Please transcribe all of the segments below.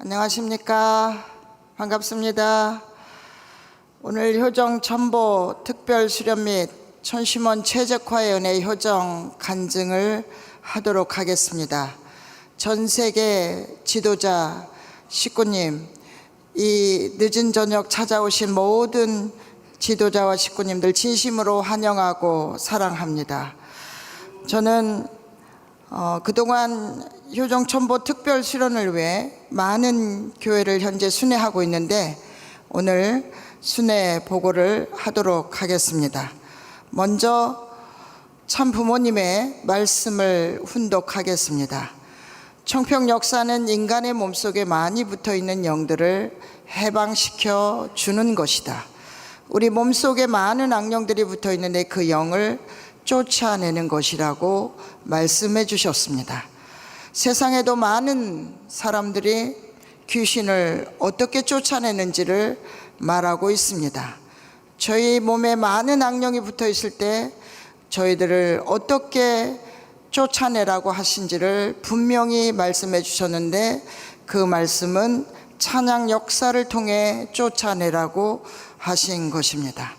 안녕하십니까. 반갑습니다. 오늘 효정 첨보 특별 수련 및 천심원 최적화의 은혜 효정 간증을 하도록 하겠습니다. 전 세계 지도자 식구님, 이 늦은 저녁 찾아오신 모든 지도자와 식구님들 진심으로 환영하고 사랑합니다. 저는 그동안 효정 첨보 특별 수련을 위해 많은 교회를 현재 순회하고 있는데 오늘 순회 보고를 하도록 하겠습니다. 먼저 참 부모님의 말씀을 훈독하겠습니다. 청평 역사는 인간의 몸속에 많이 붙어있는 영들을 해방시켜 주는 것이다. 우리 몸속에 많은 악령들이 붙어있는데 그 영을 쫓아내는 것이라고 말씀해 주셨습니다. 세상에도 많은 사람들이 귀신을 어떻게 쫓아내는지를 말하고 있습니다. 저희 몸에 많은 악령이 붙어 있을 때 저희들을 어떻게 쫓아내라고 하신지를 분명히 말씀해 주셨는데 그 말씀은 찬양 역사를 통해 쫓아내라고 하신 것입니다.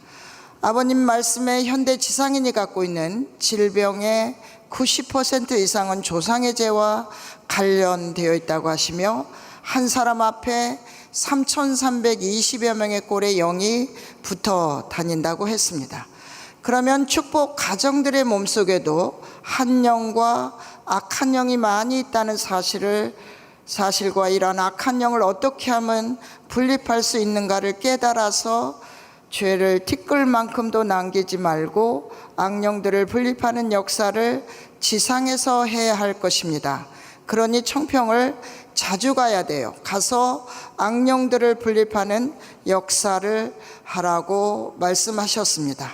아버님 말씀에 현대 지상인이 갖고 있는 질병의 90% 이상은 조상의 죄와 관련되어 있다고 하시며 한 사람 앞에 3,320여 명의 꼴의 영이 붙어 다닌다고 했습니다. 그러면 축복 가정들의 몸속에도 한 영과 악한 영이 많이 있다는 사실과 이런 악한 영을 어떻게 하면 분립할 수 있는가를 깨달아서 죄를 티끌만큼도 남기지 말고 악령들을 분립하는 역사를 지상에서 해야 할 것입니다. 그러니 청평을 자주 가야 돼요. 가서 악령들을 분립하는 역사를 하라고 말씀하셨습니다.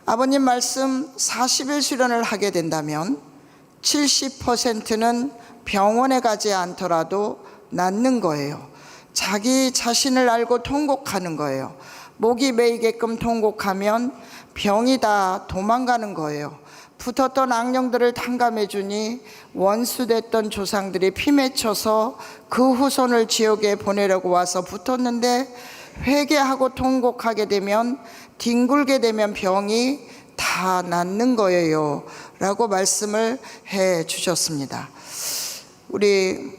아버님 말씀 40일 수련을 하게 된다면 70%는 병원에 가지 않더라도 낫는 거예요. 자기 자신을 알고 통곡하는 거예요. 목이 메이게끔 통곡하면 병이 다 도망가는 거예요. 붙었던 악령들을 탕감해 주니 원수됐던 조상들이 피 맺혀서 그 후손을 지옥에 보내려고 와서 붙었는데 회개하고 통곡하게 되면 뒹굴게 되면 병이 다 낫는 거예요 라고 말씀을 해 주셨습니다. 우리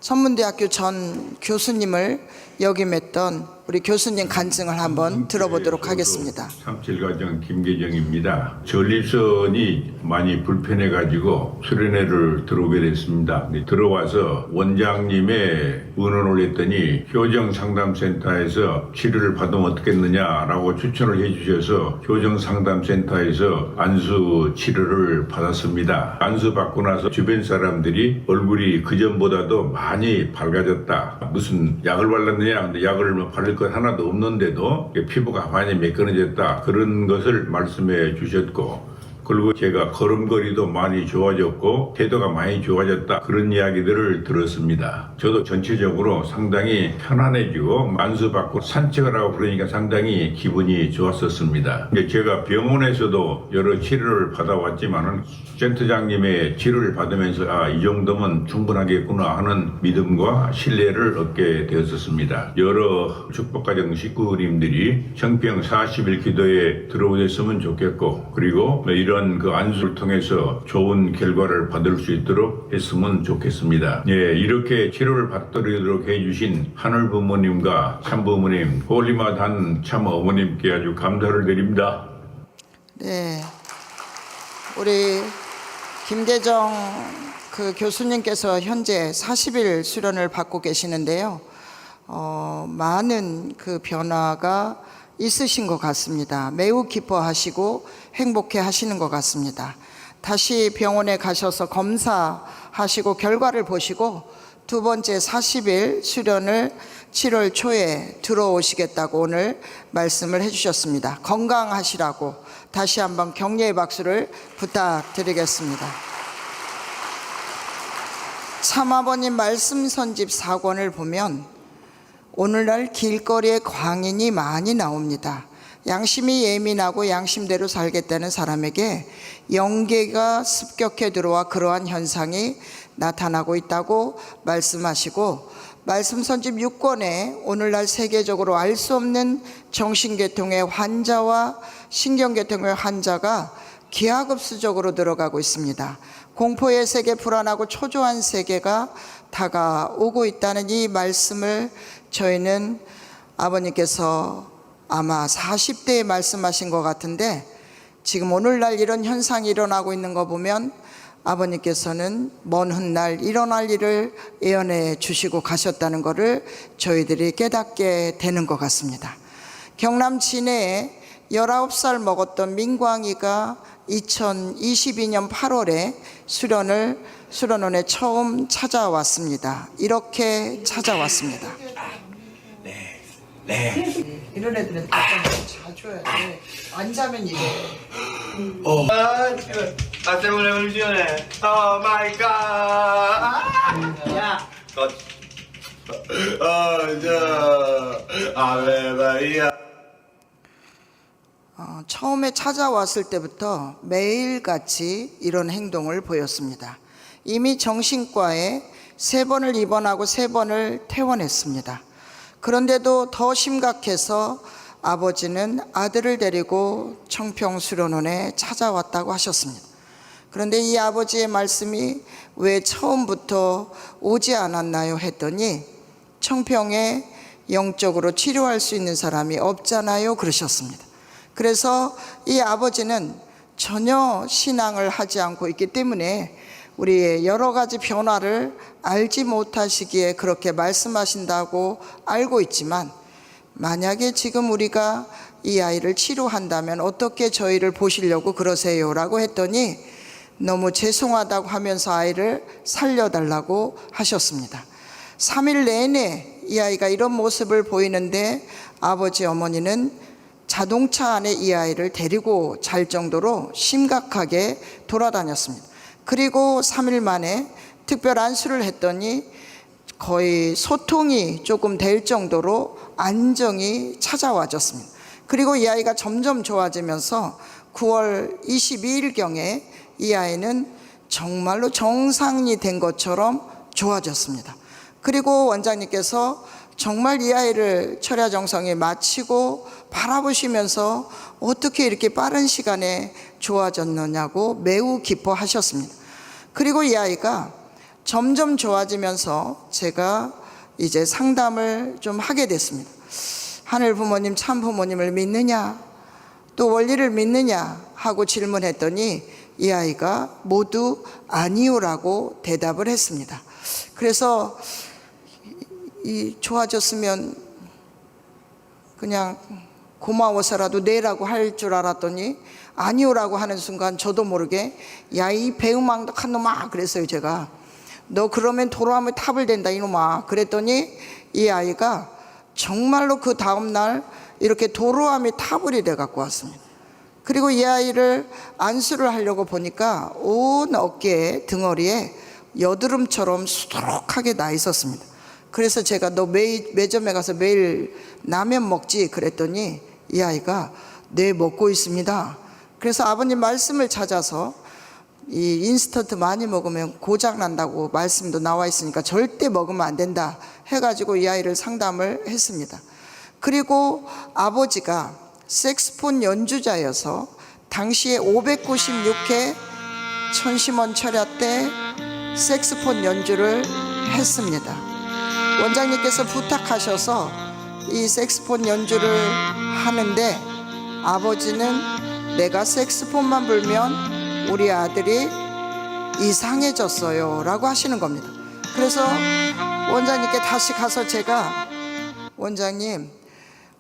천문대학교 전 교수님을 역임했던 우리 교수님 간증을 한번 들어보도록 하겠습니다. 37가정 김계정입니다. 전립선이 많이 불편해가지고 수련회를 들어오게 됐습니다. 들어와서 원장님의 의논을 했더니 효정상담센터에서 치료를 받으면 어떻겠느냐라고 추천을 해주셔서 효정상담센터에서 안수 치료를 받았습니다. 안수 받고 나서 주변 사람들이 얼굴이 그전보다도 많이 밝아졌다. 무슨 약을 발랐느냐? 근데 약을 바를 것 하나도 없는데도 피부가 많이 매끈해졌다. 그런 것을 말씀해 주셨고, 그리고 제가 걸음걸이도 많이 좋아졌고 태도가 많이 좋아졌다. 그런 이야기들을 들었습니다. 저도 전체적으로 상당히 편안해지고 안수받고 산책을 하고 그러니까 상당히 기분이 좋았었습니다. 제가 병원에서도 여러 치료를 받아왔지만은 센터장님의 치료를 받으면서 이 정도면 충분하겠구나 하는 믿음과 신뢰를 얻게 되었었습니다. 여러 축복가정 식구님들이 청평 40일 기도에 들어오셨으면 좋겠고, 그리고 이런 그 안수를 통해서 좋은 결과를 받을 수 있도록 했으면 좋겠습니다. 이렇게 치료를 받도록 해주신 하늘 부모님과 참 부모님, 홀리마단 참 어머님께 아주 감사를 드립니다. 네, 우리 김계정 그 교수님께서 현재 40일 수련을 받고 계시는데요. 많은 그 변화가 있으신 것 같습니다. 매우 기뻐하시고 행복해 하시는 것 같습니다. 다시 병원에 가셔서 검사하시고 결과를 보시고 두 번째 40일 수련을 7월 초에 들어오시겠다고 오늘 말씀을 해주셨습니다. 건강하시라고 다시 한번 격려의 박수를 부탁드리겠습니다. 참아버님 말씀 선집 4권을 보면 오늘날 길거리에 광인이 많이 나옵니다. 양심이 예민하고 양심대로 살겠다는 사람에게 영계가 습격해 들어와 그러한 현상이 나타나고 있다고 말씀하시고, 말씀 선집 6권에 오늘날 세계적으로 알 수 없는 정신계통의 환자와 신경계통의 환자가 기하급수적으로 들어가고 있습니다. 공포의 세계, 불안하고 초조한 세계가 다가오고 있다는 이 말씀을 저희는 아버님께서 아마 40대에 말씀하신 것 같은데, 지금 오늘날 이런 현상이 일어나고 있는 거 보면 아버님께서는 먼 훗날 일어날 일을 예언해 주시고 가셨다는 것을 저희들이 깨닫게 되는 것 같습니다. 경남 진해에 19살 먹었던 민광이가 2022년 8월에 수련원에 처음 찾아왔습니다. 이렇게 찾아왔습니다. 네. 이런 애들은 자주 해야 돼. 안 자면 이래. Hace una evoluciones. Oh my god. Ya. Ave María. 처음에 찾아왔을 때부터 매일같이 이런 행동을 보였습니다. 이미 정신과에 3번을 입원하고 3번을 퇴원했습니다. 그런데도 더 심각해서 아버지는 아들을 데리고 청평수련원에 찾아왔다고 하셨습니다. 그런데 이 아버지의 말씀이 왜 처음부터 오지 않았나요 했더니, 청평에 영적으로 치료할 수 있는 사람이 없잖아요 그러셨습니다. 그래서 이 아버지는 전혀 신앙을 하지 않고 있기 때문에 우리의 여러 가지 변화를 알지 못하시기에 그렇게 말씀하신다고 알고 있지만, 만약에 지금 우리가 이 아이를 치료한다면 어떻게 저희를 보시려고 그러세요? 라고 했더니 너무 죄송하다고 하면서 아이를 살려달라고 하셨습니다. 3일 내내 이 아이가 이런 모습을 보이는데 아버지 어머니는 자동차 안에 이 아이를 데리고 잘 정도로 심각하게 돌아다녔습니다. 그리고 3일 만에 특별 안수를 했더니 거의 소통이 조금 될 정도로 안정이 찾아와졌습니다. 그리고 이 아이가 점점 좋아지면서 9월 22일경에 이 아이는 정말로 정상이 된 것처럼 좋아졌습니다. 그리고 원장님께서 정말 이 아이를 철야정성에 마치고 바라보시면서 어떻게 이렇게 빠른 시간에 좋아졌느냐고 매우 기뻐하셨습니다. 그리고 이 아이가 점점 좋아지면서 제가 이제 상담을 좀 하게 됐습니다. 하늘 부모님, 참 부모님을 믿느냐, 또 원리를 믿느냐 하고 질문했더니 이 아이가 모두 아니요라고 대답을 했습니다. 그래서 좋아졌으면 그냥 고마워서라도 네라고 할 줄 알았더니 아니요라고 하는 순간 저도 모르게 야, 이 배은망덕한 놈아 그랬어요. 제가 너 그러면 도로하면 탑을 댄다 이놈아 그랬더니 이 아이가 정말로 그 다음날 이렇게 도로함이 타불이 돼 갖고 왔습니다. 그리고 이 아이를 안수를 하려고 보니까 온 어깨에 등허리에 여드름처럼 수두룩하게 나 있었습니다. 그래서 제가 너 매일 매점에 가서 매일 라면 먹지 그랬더니 이 아이가 네 먹고 있습니다. 그래서 아버님 말씀을 찾아서 이 인스턴트 많이 먹으면 고장 난다고 말씀도 나와 있으니까 절대 먹으면 안 된다 해가지고 이 아이를 상담을 했습니다. 그리고 아버지가 색스폰 연주자여서 당시에 596회 천심원 철야 때 색스폰 연주를 했습니다. 원장님께서 부탁하셔서 이 색스폰 연주를 하는데 아버지는 내가 색스폰만 불면 우리 아들이 이상해졌어요 라고 하시는 겁니다. 그래서 원장님께 다시 가서 제가 원장님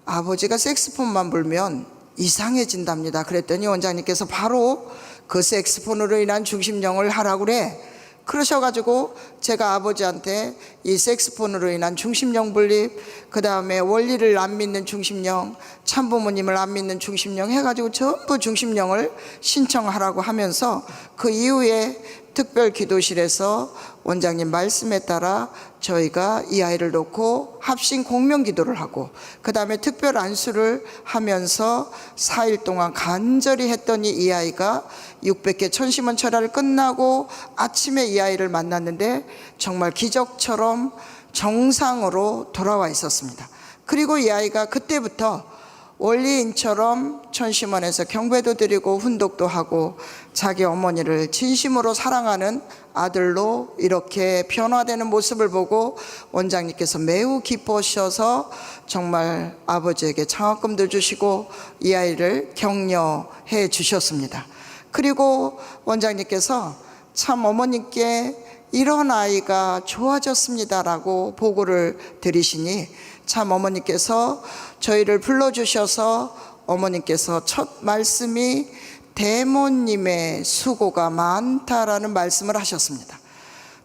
아버지가 색스폰만 불면 이상해진답니다 그랬더니 원장님께서 바로 그 색스폰으로 인한 중심령을 하라고 그래 그러셔가지고 제가 아버지한테 이 색스폰으로 인한 중심령 분립, 그 다음에 원리를 안 믿는 중심령, 참부모님을 안 믿는 중심령 해가지고 전부 중심령을 신청하라고 하면서 그 이후에 특별 기도실에서 원장님 말씀에 따라 저희가 이 아이를 놓고 합심 공명 기도를 하고 그 다음에 특별 안수를 하면서 4일 동안 간절히 했더니 이 아이가 600개 천심원 철야를 끝나고 아침에 이 아이를 만났는데 정말 기적처럼 정상으로 돌아와 있었습니다. 그리고 이 아이가 그때부터 원리인처럼 천심원에서 경배도 드리고 훈독도 하고 자기 어머니를 진심으로 사랑하는 아들로 이렇게 변화되는 모습을 보고 원장님께서 매우 기뻐하셔서 정말 아버지에게 장학금도 주시고 이 아이를 격려해 주셨습니다. 그리고 원장님께서 참 어머님께 이런 아이가 좋아졌습니다라고 보고를 드리시니 참 어머니께서 저희를 불러주셔서 어머니께서 첫 말씀이 대모님의 수고가 많다라는 말씀을 하셨습니다.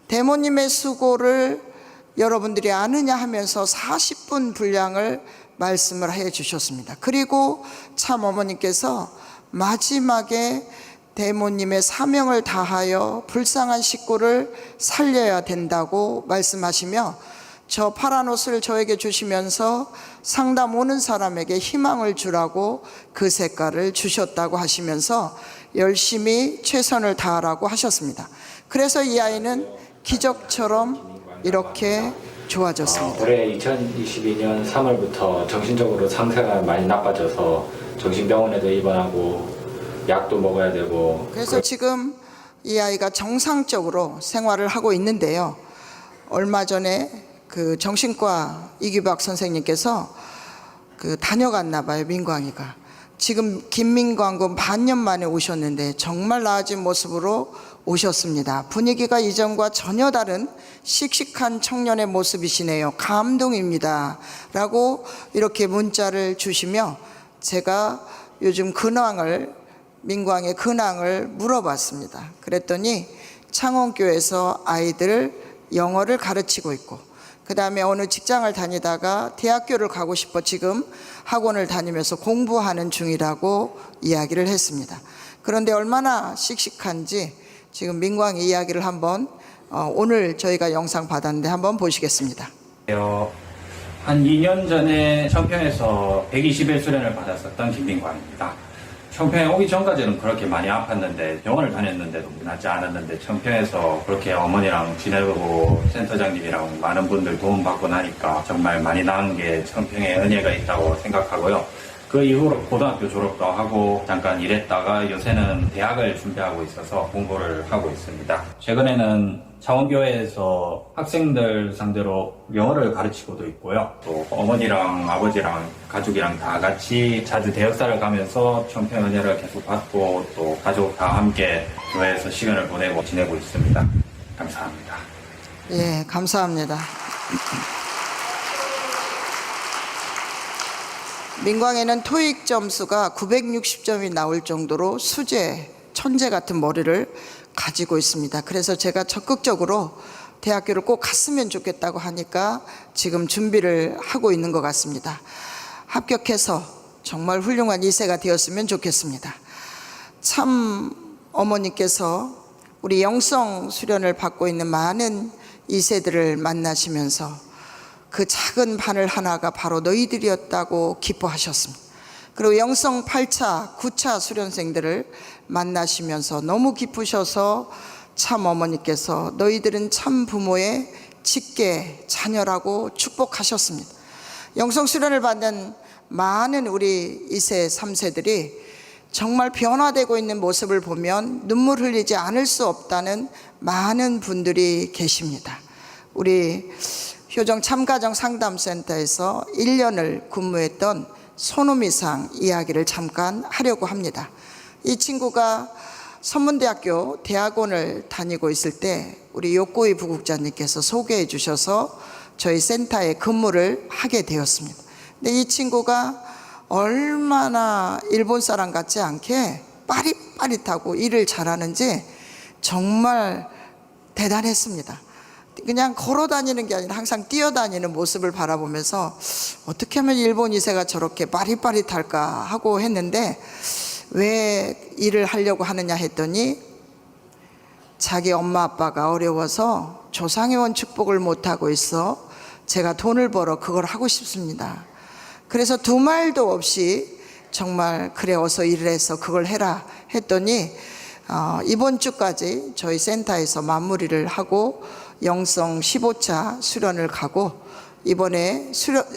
대모님의 수고를 여러분들이 아느냐 하면서 40분 분량을 말씀을 해 주셨습니다. 그리고 참 어머니께서 마지막에 대모님의 사명을 다하여 불쌍한 식구를 살려야 된다고 말씀하시며 저 파란 옷을 저에게 주시면서 상담 오는 사람에게 희망을 주라고 그 색깔을 주셨다고 하시면서 열심히 최선을 다하라고 하셨습니다. 그래서 이 아이는 기적처럼 이렇게 좋아졌습니다. 올해 2022년 3월부터 정신적으로 상태가 많이 나빠져서 정신병원에도 입원하고 약도 먹어야 되고 그래서 지금 이 아이가 정상적으로 생활을 하고 있는데요. 얼마 전에 그 정신과 이규박 선생님께서 다녀갔나 봐요. 민광이가 지금 김민광군 반년 만에 오셨는데 정말 나아진 모습으로 오셨습니다. 분위기가 이전과 전혀 다른 씩씩한 청년의 모습이시네요. 감동입니다 라고 이렇게 문자를 주시며 제가 요즘 민광의 근황을 물어봤습니다. 그랬더니 창원교에서 아이들 영어를 가르치고 있고 그 다음에 어느 직장을 다니다가 대학교를 가고 싶어 지금 학원을 다니면서 공부하는 중이라고 이야기를 했습니다. 그런데 얼마나 씩씩한지 지금 민광이 이야기를 한번 오늘 저희가 영상 받았는데 한번 보시겠습니다. 한 2년 전에 청평에서 120일 수련을 받았었던 김민광입니다. 청평에 오기 전까지는 그렇게 많이 아팠는데 병원을 다녔는데도 낫지 않았는데 청평에서 그렇게 어머니랑 지내고 센터장님이랑 많은 분들 도움받고 나니까 정말 많이 나은 게 청평에 은혜가 있다고 생각하고요. 그 이후로 고등학교 졸업도 하고 잠깐 일했다가 요새는 대학을 준비하고 있어서 공부를 하고 있습니다. 최근에는 창원교회에서 학생들 상대로 영어를 가르치고도 있고요. 또 어머니랑 아버지랑 가족이랑 다 같이 자주 대역사를 가면서 청평 은혜를 계속 받고 또 가족 다 함께 교회에서 시간을 보내고 지내고 있습니다. 감사합니다. 예, 감사합니다. 민광에는 토익 점수가 960점이 나올 정도로 수재, 천재 같은 머리를 가지고 있습니다. 그래서 제가 적극적으로 대학교를 꼭 갔으면 좋겠다고 하니까 지금 준비를 하고 있는 것 같습니다. 합격해서 정말 훌륭한 2세가 되었으면 좋겠습니다. 참 어머니께서 우리 영성 수련을 받고 있는 많은 2세들을 만나시면서 그 작은 바늘 하나가 바로 너희들이었다고 기뻐하셨습니다. 그리고 영성 8차, 9차 수련생들을 만나시면서 너무 기쁘셔서 참 어머니께서 너희들은 참 부모의 직계 자녀라고 축복하셨습니다. 영성 수련을 받는 많은 우리 2세, 3세들이 정말 변화되고 있는 모습을 보면 눈물 흘리지 않을 수 없다는 많은 분들이 계십니다. 우리 효정 참가정 상담센터에서 1년을 근무했던 손우미상 이야기를 잠깐 하려고 합니다. 이 친구가 선문대학교 대학원을 다니고 있을 때 우리 욕구이 부국장님께서 소개해 주셔서 저희 센터에 근무를 하게 되었습니다. 근데 이 친구가 얼마나 일본 사람 같지 않게 빠릿빠릿하고 일을 잘하는지 정말 대단했습니다. 그냥 걸어 다니는 게 아니라 항상 뛰어다니는 모습을 바라보면서 어떻게 하면 일본 2세가 저렇게 빠릿빠릿할까 하고 했는데 왜 일을 하려고 하느냐 했더니 자기 엄마 아빠가 어려워서 조상회원 축복을 못하고 있어. 제가 돈을 벌어 그걸 하고 싶습니다. 그래서 두 말도 없이 정말 그래 어서 일을 해서 그걸 해라 했더니 이번 주까지 저희 센터에서 마무리를 하고 영성 15차 수련을 가고 이번에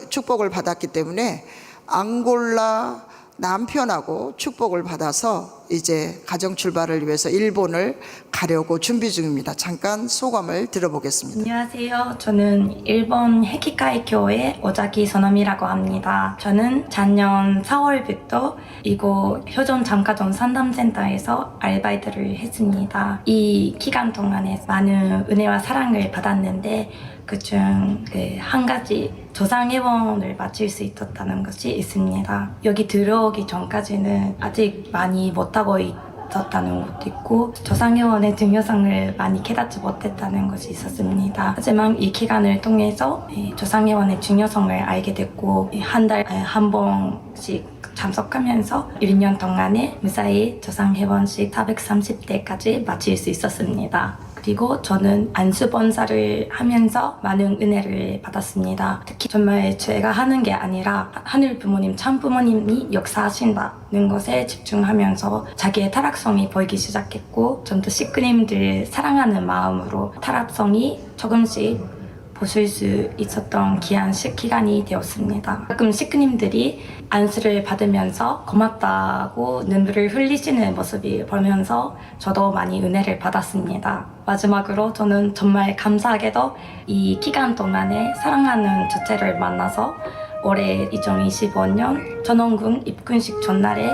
축복을 받았기 때문에 앙골라 남편하고 축복을 받아서 이제 가정 출발을 위해서 일본을 가려고 준비 중입니다. 잠깐 소감을 들어보겠습니다. 안녕하세요. 저는 일본 해키카이 교회 오자키 소노미라고 합니다. 저는 작년 4월부터 이곳 효전 잠가전 상담센터에서 아르바이트를 했습니다. 이 기간 동안에 많은 은혜와 사랑을 받았는데 그중 한 가지 조상회원을 마칠 수 있었다는 것이 있습니다. 여기 들어오기 전까지는 아직 많이 못하고 있었다는 것도 있고 조상회원의 중요성을 많이 깨닫지 못했다는 것이 있었습니다. 하지만 이 기간을 통해서 조상회원의 중요성을 알게 됐고 한 달에 한 번씩 참석하면서 1년 동안에 무사히 조상회원식 430대까지 마칠 수 있었습니다. 그리고 저는 안수본사를 하면서 많은 은혜를 받았습니다. 특히 정말 제가 하는 게 아니라 하늘 부모님, 참 부모님이 역사하신다는 것에 집중하면서 자기의 타락성이 보이기 시작했고 좀 더 식구님들 사랑하는 마음으로 타락성이 조금씩 보실 수 있었던 귀한 기간이 되었습니다. 가끔 식구님들이 안수를 받으면서 고맙다고 눈물을 흘리시는 모습이 보면서 저도 많이 은혜를 받았습니다. 마지막으로 저는 정말 감사하게도 이 기간 동안에 사랑하는 주체를 만나서 올해 2025년 전원군 입군식 전날에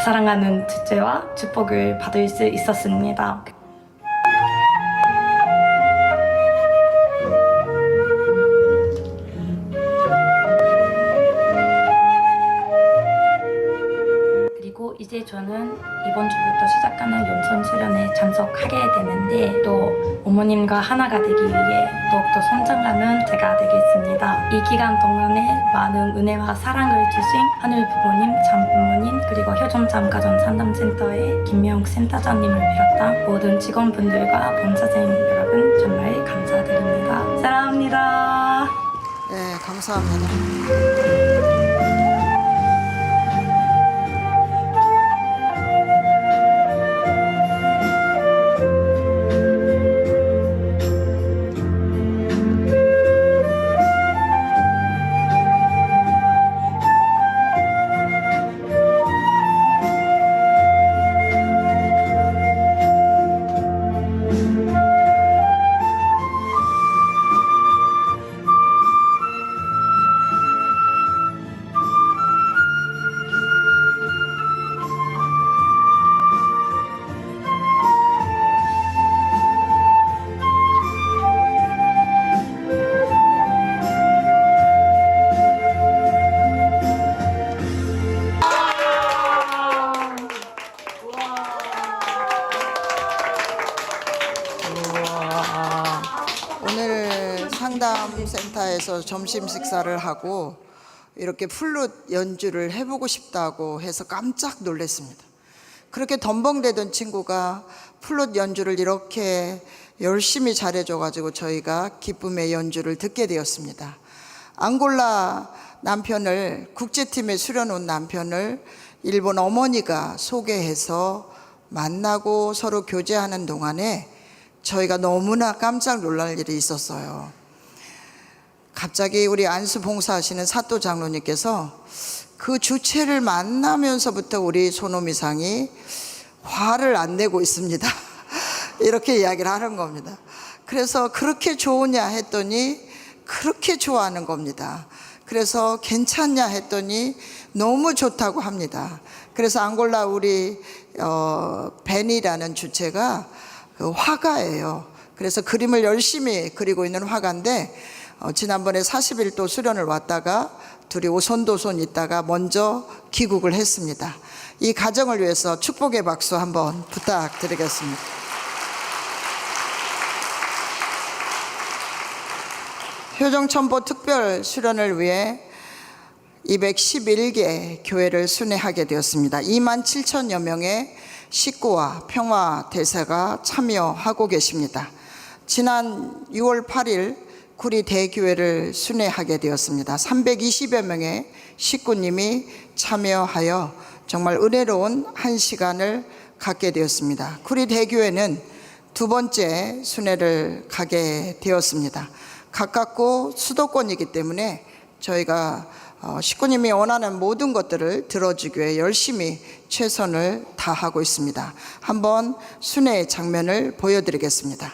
사랑하는 주체와 축복을 받을 수 있었습니다. 이제 저는 이번 주부터 시작하는 연선 수련에 참석하게 되는데 또 어머님과 하나가 되기 위해 더욱더 성장하는 제가 되겠습니다. 이 기간 동안에 많은 은혜와 사랑을 주신 하늘 부모님, 참 부모님 그리고 효정 잠가전 상담센터의 김명 센터장님을 비롯한 모든 직원분들과 봉사생 여러분 정말 감사드립니다. 사랑합니다. 네, 감사합니다. 오늘 상담센터에서 점심 식사를 하고 이렇게 플룻 연주를 해보고 싶다고 해서 깜짝 놀랐습니다. 그렇게 덤벙대던 친구가 플룻 연주를 이렇게 열심히 잘해줘가지고 저희가 기쁨의 연주를 듣게 되었습니다. 앙골라 남편을 국제팀에 수련온 남편을 일본 어머니가 소개해서 만나고 서로 교제하는 동안에 저희가 너무나 깜짝 놀랄 일이 있었어요. 갑자기 우리 안수 봉사하시는 사또 장로님께서 그 주체를 만나면서부터 우리 소노미상이 화를 안 내고 있습니다. 이렇게 이야기를 하는 겁니다. 그래서 그렇게 좋으냐 했더니 그렇게 좋아하는 겁니다. 그래서 괜찮냐 했더니 너무 좋다고 합니다. 그래서 앙골라 우리 벤이라는 주체가 그 화가예요. 그래서 그림을 열심히 그리고 있는 화가인데 지난번에 40일 또 수련을 왔다가 둘이 오손도손 있다가 먼저 귀국을 했습니다. 이 가정을 위해서 축복의 박수 한번 부탁드리겠습니다. 효정천보 특별 수련을 위해 211개 교회를 순회하게 되었습니다. 27,000여 명의 식구와 평화 대사가 참여하고 계십니다. 지난 6월 8일 구리 대교회를 순회하게 되었습니다. 320여 명의 식구님이 참여하여 정말 은혜로운 한 시간을 갖게 되었습니다. 구리 대교회는 두 번째 순회를 가게 되었습니다. 가깝고 수도권이기 때문에 저희가 식구님이 원하는 모든 것들을 들어주기 위해 열심히 최선을 다하고 있습니다. 한번 순회 장면을 보여드리겠습니다.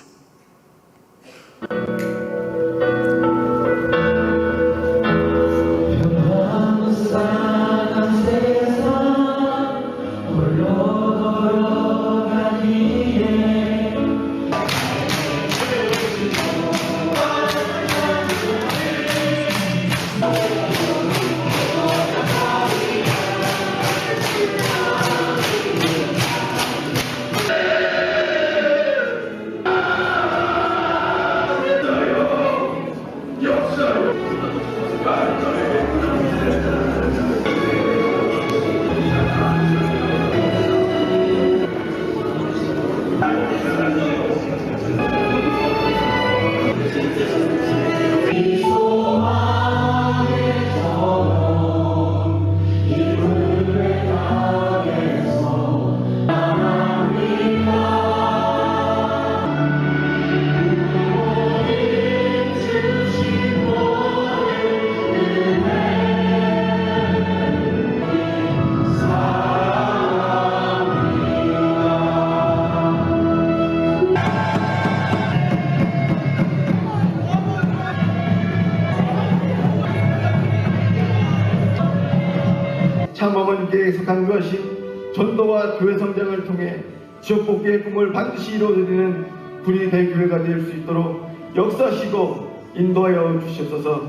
참어머니께 속한 것이 전도와 교회 성장을 통해 지역복귀의 꿈을 반드시 이루어드리는 구리 대교회가 될 수 있도록 역사하시고 인도하여 주시옵소서.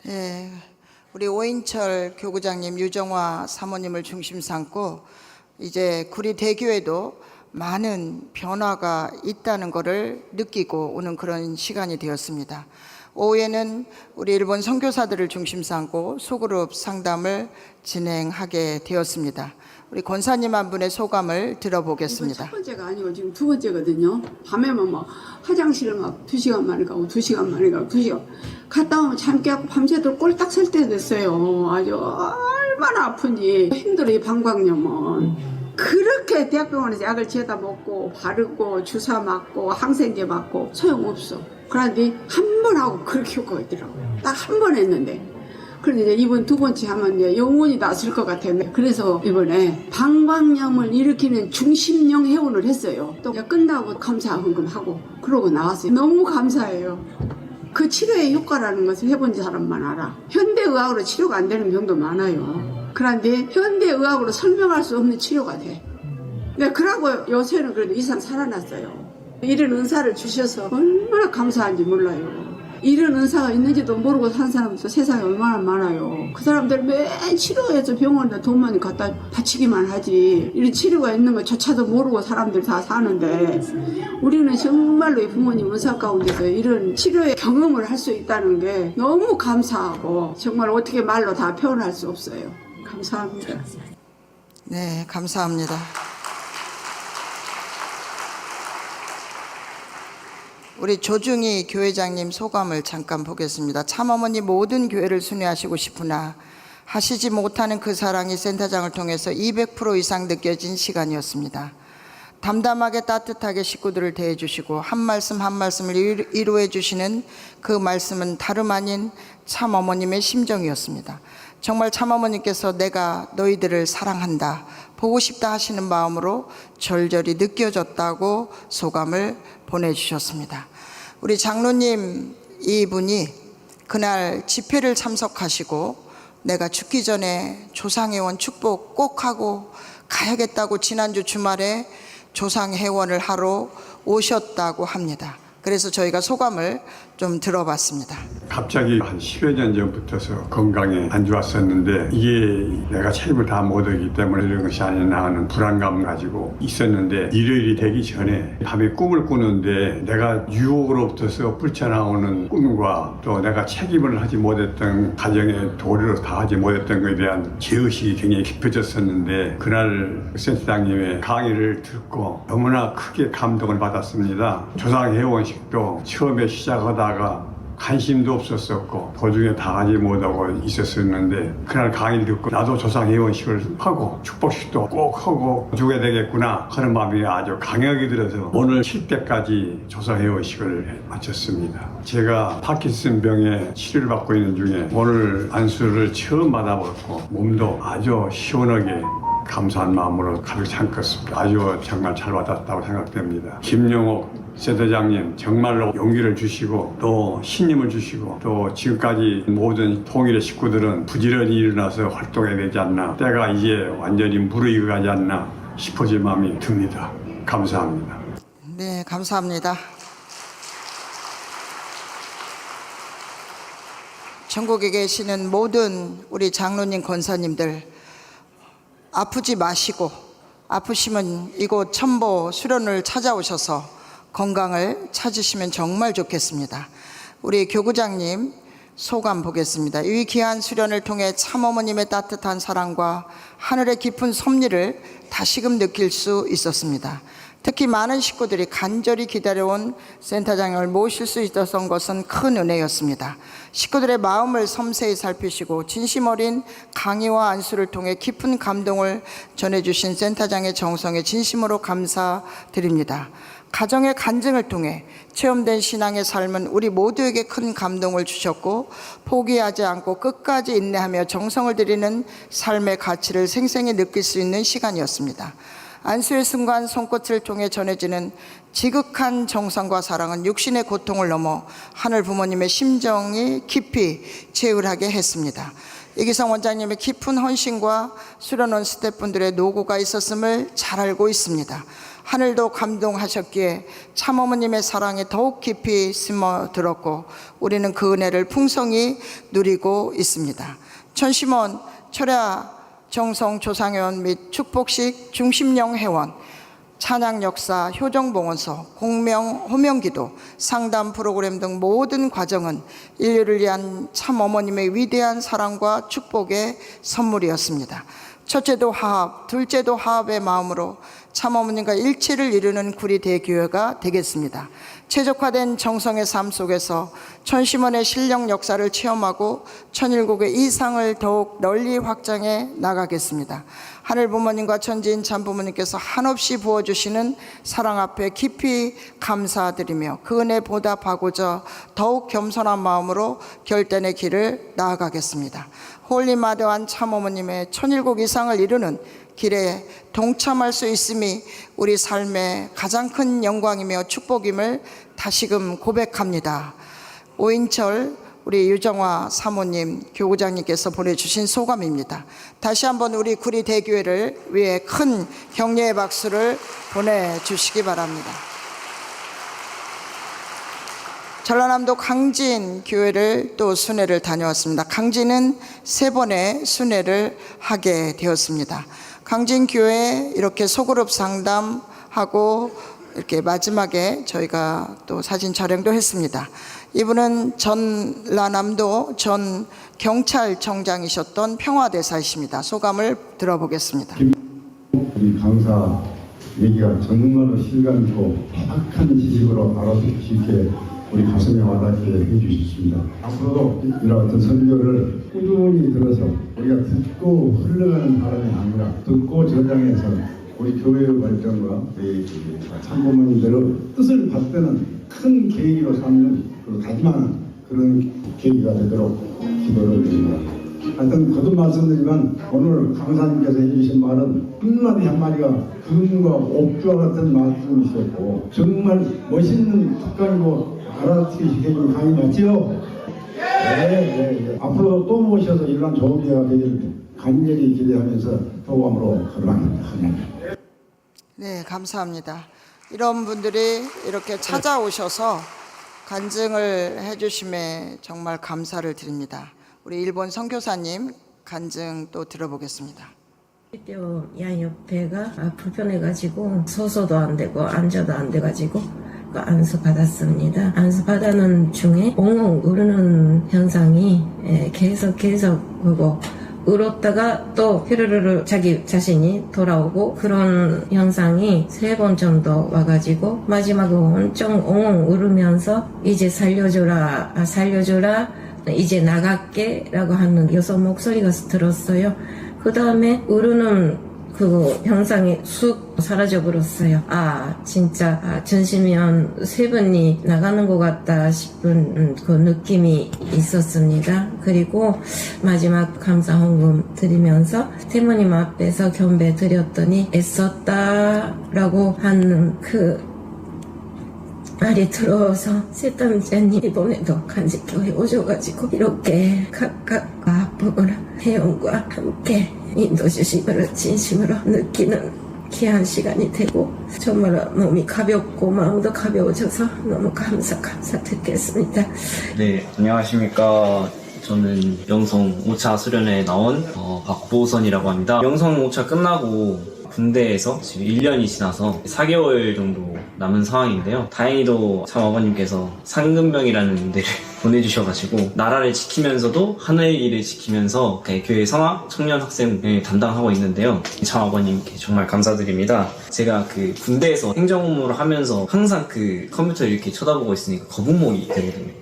네, 우리 오인철 교구장님, 유정화 사모님을 중심 삼고 이제 구리 대교회도 많은 변화가 있다는 것을 느끼고 오는 그런 시간이 되었습니다. 오후에는 우리 일본 선교사들을 중심 삼고 소그룹 상담을 진행하게 되었습니다. 우리 권사님 한 분의 소감을 들어보겠습니다. 첫 번째가 아니고 지금 두 번째거든요. 밤에만 막 화장실을 막 2시간 만에 가고 2시간 만에 가고 2시간 갔다 오면 잠 깨고 밤새도록 꼴딱 설 때 됐어요. 아주 얼마나 아픈지 힘들어. 이 방광염은 그렇게 대학병원에서 약을 지어다 먹고 바르고 주사 맞고 항생제 맞고 소용없어. 그런데 한 번 하고 그렇게 효과가 있더라고요. 딱 한 번 했는데. 그런데 이제 이번 두 번째 하면 이제 영원히 낫을 것 같아요. 그래서 이번에 방광염을 일으키는 중심령 회원을 했어요. 또 끝나고 감사 헌금하고 그러고 나왔어요. 너무 감사해요. 그 치료의 효과라는 것을 해본 사람만 알아. 현대의학으로 치료가 안 되는 병도 많아요. 그런데 현대의학으로 설명할 수 없는 치료가 돼. 그러고 요새는 그래도 이상 살아났어요. 이런 은사를 주셔서 얼마나 감사한지 몰라요. 이런 은사가 있는지도 모르고 산 사람도 세상에 얼마나 많아요. 그 사람들 매일 치료해서 병원에 돈 많이 갖다 바치기만 하지. 이런 치료가 있는 거 조차도 모르고 사람들 다 사는데 우리는 정말로 이 부모님 은사 가운데서 이런 치료의 경험을 할 수 있다는 게 너무 감사하고 정말 어떻게 말로 다 표현할 수 없어요. 감사합니다. 네, 감사합니다. 우리 조중희 교회장님 소감을 잠깐 보겠습니다. 참어머니 모든 교회를 순회하시고 싶으나 하시지 못하는 그 사랑이 센터장을 통해서 200% 이상 느껴진 시간이었습니다. 담담하게 따뜻하게 식구들을 대해주시고 한 말씀 한 말씀을 이루해 주시는 그 말씀은 다름 아닌 참어머님의 심정이었습니다. 정말 참어머니께서 내가 너희들을 사랑한다, 보고 싶다 하시는 마음으로 절절히 느껴졌다고 소감을 보내주셨습니다. 우리 장로님 이분이 그날 집회를 참석하시고 내가 죽기 전에 조상회원 축복 꼭 하고 가야겠다고 지난주 주말에 조상회원을 하러 오셨다고 합니다. 그래서 저희가 소감을 좀 들어봤습니다. 갑자기 한 10여 년 전부터서 건강에 안 좋았었는데 이게 내가 책임을 다 못하기 때문에 이런 것이 아니나 하는 불안감 가지고 있었는데 일요일이 되기 전에 밤에 꿈을 꾸는데 내가 유혹으로부터서 불쳐나오는 꿈과 또 내가 책임을 하지 못했던 가정의 도리로 다 하지 못했던 것에 대한 죄의식이 굉장히 깊어졌었는데 그날 센터장님의 강의를 듣고 너무나 크게 감동을 받았습니다. 조상회원식도 처음에 시작하다가 관심도 없었었고 도중에 다 하지 못하고 있었었는데 그날 강의를 듣고 나도 조상회원식을 하고 축복식도 꼭 하고 주게 되겠구나 하는 마음이 아주 강하게 들어서 오늘 쉴 때까지 조상회원식을 마쳤습니다. 제가 파킨슨 병에 치료를 받고 있는 중에 오늘 안수를 처음 받아봤고 몸도 아주 시원하게 감사한 마음으로 가득 참겠습니다. 아주 정말 잘 받았다고 생각됩니다. 김영옥 센터장님 정말로 용기를 주시고 또 신임을 주시고 또 지금까지 모든 통일의 식구들은 부지런히 일어나서 활동해야 되지 않나, 때가 이제 완전히 무르익어가지 않나 싶어질 마음이 듭니다. 감사합니다. 네, 감사합니다. 전국에 계시는 모든 우리 장로님, 권사님들 아프지 마시고 아프시면 이곳 첨보 수련을 찾아오셔서 건강을 찾으시면 정말 좋겠습니다. 우리 교구장님 소감 보겠습니다. 이 귀한 수련을 통해 참어머님의 따뜻한 사랑과 하늘의 깊은 섭리를 다시금 느낄 수 있었습니다. 특히 많은 식구들이 간절히 기다려온 센터장을 모실 수 있었던 것은 큰 은혜였습니다. 식구들의 마음을 섬세히 살피시고 진심 어린 강의와 안수를 통해 깊은 감동을 전해주신 센터장의 정성에 진심으로 감사드립니다. 가정의 간증을 통해 체험된 신앙의 삶은 우리 모두에게 큰 감동을 주셨고 포기하지 않고 끝까지 인내하며 정성을 들이는 삶의 가치를 생생히 느낄 수 있는 시간이었습니다. 안수의 순간 손끝을 통해 전해지는 지극한 정성과 사랑은 육신의 고통을 넘어 하늘 부모님의 심정이 깊이 채울하게 했습니다. 이기성 원장님의 깊은 헌신과 수련원 스태프분들의 노고가 있었음을 잘 알고 있습니다. 하늘도 감동하셨기에 참어머님의 사랑이 더욱 깊이 스며들었고 우리는 그 은혜를 풍성히 누리고 있습니다. 천심원, 철야 정성 조상회원 및 축복식 중심령 회원, 찬양 역사, 효정봉헌서, 공명, 호명기도, 상담 프로그램 등 모든 과정은 인류를 위한 참어머님의 위대한 사랑과 축복의 선물이었습니다. 첫째도 화합, 둘째도 화합의 마음으로 참어머님과 일치를 이루는 구리대교회가 되겠습니다. 최적화된 정성의 삶 속에서 천심원의 신령 역사를 체험하고 천일국의 이상을 더욱 널리 확장해 나가겠습니다. 하늘 부모님과 천지인 참부모님께서 한없이 부어주시는 사랑 앞에 깊이 감사드리며 그 은혜 보답하고자 더욱 겸손한 마음으로 결단의 길을 나아가겠습니다. 홀리마드한 참어머님의 천일국 이상을 이루는 길에 동참할 수 있음이 우리 삶의 가장 큰 영광이며 축복임을 다시금 고백합니다. 오인철 우리 유정화 사모님, 교구장님께서 보내주신 소감입니다. 다시 한번 우리 구리대교회를 위해 큰 격려의 박수를 보내주시기 바랍니다. 전라남도 강진 교회를 또 순회를 다녀왔습니다. 강진은 3번의 순회를 하게 되었습니다. 강진 교회에 이렇게 소그룹 상담하고 이렇게 마지막에 저희가 또 사진 촬영도 했습니다. 이분은 전라남도 전 경찰청장이셨던 평화대사이십니다. 소감을 들어보겠습니다. 우리 강사 얘기가 정말로 실감있고 정확한 지식으로 알아서 쉽게 우리 가슴에 와닿게 해주셨습니다. 앞으로도 이런 어떤 설교를 꾸준히 들어서 우리가 듣고 흘러가는 바람이 아니라 듣고 저장해서 우리 교회의 발전과 우리 참부모님들의 뜻을 받드는 큰 계기로 삼는 그리고 다짐하는 그런 계기가 되도록 기도를 드립니다. 하여튼 거듭 말씀드리면 오늘 강사님께서 해주신 말은 한마디 한마디가 금과 옥주와 같은 말씀이셨고 정말 멋있는 특강이고 알아듣기 해준 강의 맞지요? 네. 앞으로도 또 모셔서 이런 좋은 기회가 되길 간절히 기대하면서 소감으로 거듭합니다. 네, 감사합니다. 이런 분들이 이렇게 찾아오셔서 간증을 해주심에 정말 감사를 드립니다. 우리 일본 선교사님 간증 또 들어보겠습니다. 뼈 양옆에가 불편해가지고 서서도 안 되고 앉아도 안 돼가지고 안수 받았습니다. 안수 받아는 중에 엉엉 울는 현상이 계속 오고 울었다가 또 흐르르르 자기 자신이 돌아오고 그런 현상이 3번 정도 와가지고 마지막으로 엄청 엉엉 울으면서 이제 살려줘라 이제 나갈게 라고 하는 여성 목소리가 들었어요. 그 다음에 울는 그 현상이 쑥 사라져 버렸어요. 진짜 전시면 3번이 나가는 것 같다 싶은 그 느낌이 있었습니다. 그리고 마지막 감사 헌금 드리면서 태모님 앞에서 경배 드렸더니 애썼다라고 하는 그 말이 들어서 세담자님 이번에도 간직교회 오셔가지고 이렇게 각각과 앞부분을 회원과 함께 인도주심으로 진심으로 느끼는 귀한 시간이 되고 정말 몸이 가볍고 마음도 가벼워져서 너무 감사 듣겠습니다. 네, 안녕하십니까. 저는 영성 5차 수련회에 나온 박보선이라고 합니다. 영성 5차 끝나고 군대에서 지금 1년이 지나서 4개월 정도 남은 상황인데요. 다행히도 참 아버님께서 상근병이라는 은혜를 보내주셔가지고 나라를 지키면서도 하늘 일을 지키면서 교회 성악 청년 학생을 담당하고 있는데요. 참 아버님께 정말 감사드립니다. 제가 그 군대에서 행정 업무를 하면서 항상 그 컴퓨터를 이렇게 쳐다보고 있으니까 거북목이 되거든요.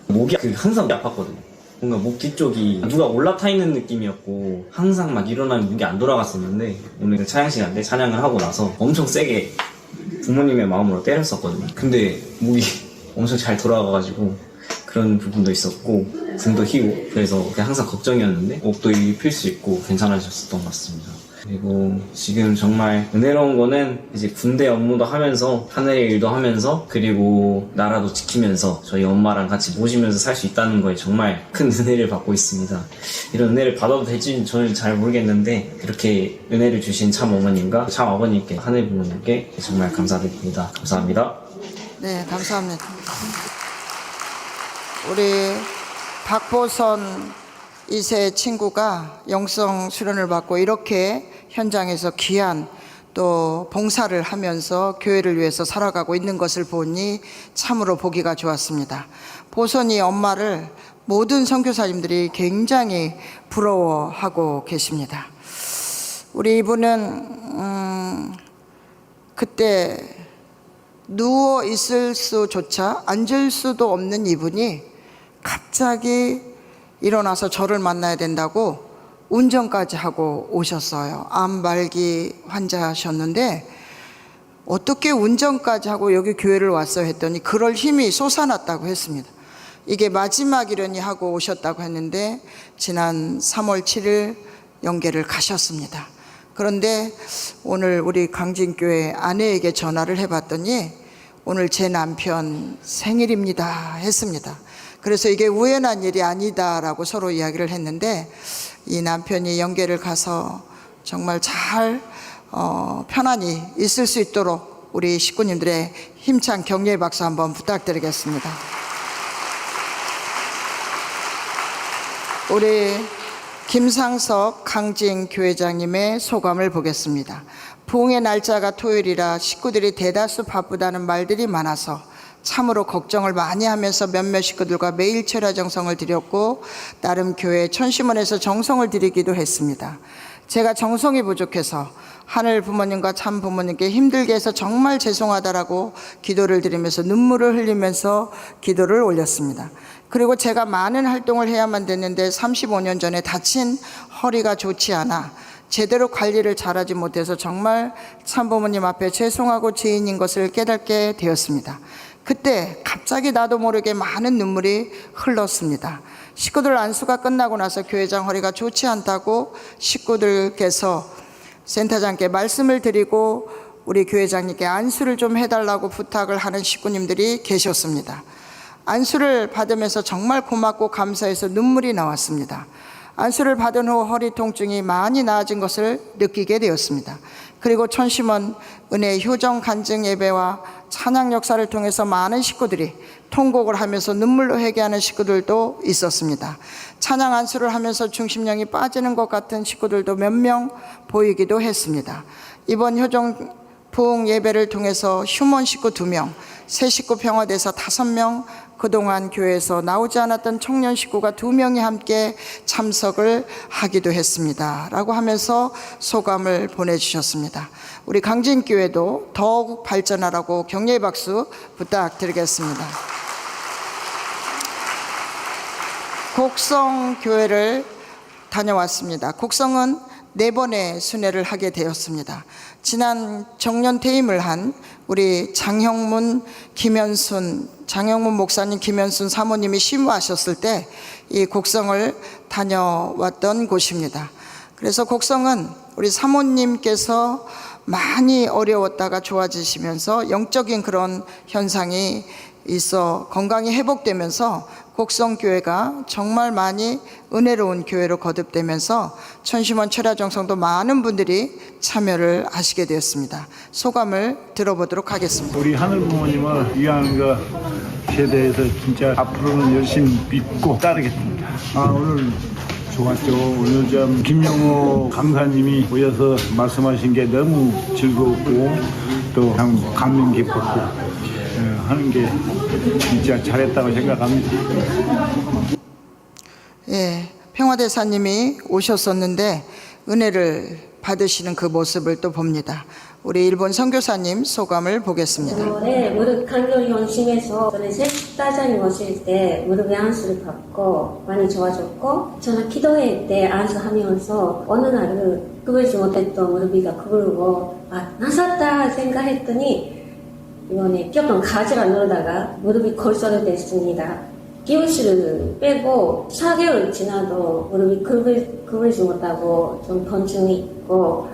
목이 항상 아팠거든요. 뭔가 목 뒤쪽이 누가 올라타 있는 느낌이었고 항상 막 일어나면 목이 안 돌아갔었는데 오늘 찬양 시간 때 찬양을 하고 나서 엄청 세게 부모님의 마음으로 때렸었거든요. 근데 목이 엄청 잘 돌아가가지고 그런 부분도 있었고 등도 휘고 그래서 항상 걱정이었는데 목도 입힐 수 있고 괜찮아졌었던 것 같습니다. 그리고 지금 정말 은혜로운 거는 이제 군대 업무도 하면서 하늘의 일도 하면서 그리고 나라도 지키면서 저희 엄마랑 같이 모시면서 살 수 있다는 거에 정말 큰 은혜를 받고 있습니다. 이런 은혜를 받아도 될지는 저는 잘 모르겠는데 이렇게 은혜를 주신 참 어머님과 참 아버님께 하늘 부모님께 정말 감사드립니다. 감사합니다. 네, 감사합니다. 우리 박보선 2세 친구가 영성 수련을 받고 이렇게 현장에서 귀한 또 봉사를 하면서 교회를 위해서 살아가고 있는 것을 보니 참으로 보기가 좋았습니다. 보선이 엄마를 모든 선교사님들이 굉장히 부러워하고 계십니다. 우리 이분은 그때 누워 있을 수조차 앉을 수도 없는 이분이 갑자기 일어나서 저를 만나야 된다고 운전까지 하고 오셨어요. 암 말기 환자셨는데 어떻게 운전까지 하고 여기 교회를 왔어요 했더니 그럴 힘이 솟아났다고 했습니다. 이게 마지막이려니 하고 오셨다고 했는데 지난 3월 7일 영계를 가셨습니다. 그런데 오늘 우리 강진교회 아내에게 전화를 해봤더니 오늘 제 남편 생일입니다 했습니다. 그래서 이게 우연한 일이 아니다라고 서로 이야기를 했는데 이 남편이 영계를 가서 정말 잘 편안히 있을 수 있도록 우리 식구님들의 힘찬 격려의 박수 한번 부탁드리겠습니다. 우리 김상석 강진교회장님의 소감을 보겠습니다. 부흥의 날짜가 토요일이라 식구들이 대다수 바쁘다는 말들이 많아서 참으로 걱정을 많이 하면서 몇몇 식구들과 매일 철야 정성을 드렸고 나름 교회 천심원에서 정성을 드리기도 했습니다. 제가 정성이 부족해서 하늘 부모님과 참 부모님께 힘들게 해서 정말 죄송하다라고 기도를 드리면서 눈물을 흘리면서 기도를 올렸습니다. 그리고 제가 많은 활동을 해야만 됐는데 35년 전에 다친 허리가 좋지 않아 제대로 관리를 잘하지 못해서 정말 참부모님 앞에 죄송하고 죄인인 것을 깨닫게 되었습니다. 그때 갑자기 나도 모르게 많은 눈물이 흘렀습니다. 식구들 안수가 끝나고 나서 교회장 허리가 좋지 않다고 식구들께서 센터장께 말씀을 드리고 우리 교회장님께 안수를 좀 해달라고 부탁을 하는 식구님들이 계셨습니다. 안수를 받으면서 정말 고맙고 감사해서 눈물이 나왔습니다. 안수를 받은 후 허리 통증이 많이 나아진 것을 느끼게 되었습니다. 그리고 천심원 은혜 효정 간증 예배와 찬양 역사를 통해서 많은 식구들이 통곡을 하면서 눈물로 회개하는 식구들도 있었습니다. 찬양 안수를 하면서 중심령이 빠지는 것 같은 식구들도 몇 명 보이기도 했습니다. 이번 효정 부흥 예배를 통해서 휴먼 식구 2명, 새 식구 평화대사 5명, 그동안 교회에서 나오지 않았던 청년 식구가 2명이 함께 참석을 하기도 했습니다. 라고 하면서 소감을 보내주셨습니다. 우리 강진교회도 더욱 발전하라고 격려의 박수 부탁드리겠습니다. 곡성교회를 다녀왔습니다. 곡성은 4번의 순회를 하게 되었습니다. 지난 정년 퇴임을 한 우리 장형문 목사님, 김현순 사모님이 심부하셨을 때 이 곡성을 다녀왔던 곳입니다. 그래서 곡성은 우리 사모님께서 많이 어려웠다가 좋아지시면서 영적인 그런 현상이 있어 건강이 회복되면서 곡성교회가 정말 많이 은혜로운 교회로 거듭되면서 천심원 철야정성도 많은 분들이 참여를 하시게 되었습니다. 소감을 들어보도록 하겠습니다. 우리 하늘 부모님을 위한 것에 대해서 진짜 앞으로는 열심히 믿고 따르겠습니다. 오늘 좋았죠. 오늘 좀 김영호 강사님이 모여서 말씀하신 게 너무 즐거웠고 또 감명 깊었고 하는 게 진짜 잘했다고 생각합니다. 예, 평화대사님이 오셨었는데 은혜를 받으시는 그 모습을 또 봅니다. 우리 일본 선교사님 소감을 보겠습니다. 네, 무릎 관절 연심에서 저는 세다자님 오실 때 무릎에 안수를 받고 많이 좋아졌고, 저는 기도회 때 안수하면서 어느 날은 굽을지 못했던 무릎이가 굽고 나섰다 생각했더니 이번에 조금 가지가 누르다가 무릎이 골절이 됐습니다. 기우스를 빼고 4개월 지나도 무릎이 굽을지 못하고 좀 통증이 있고,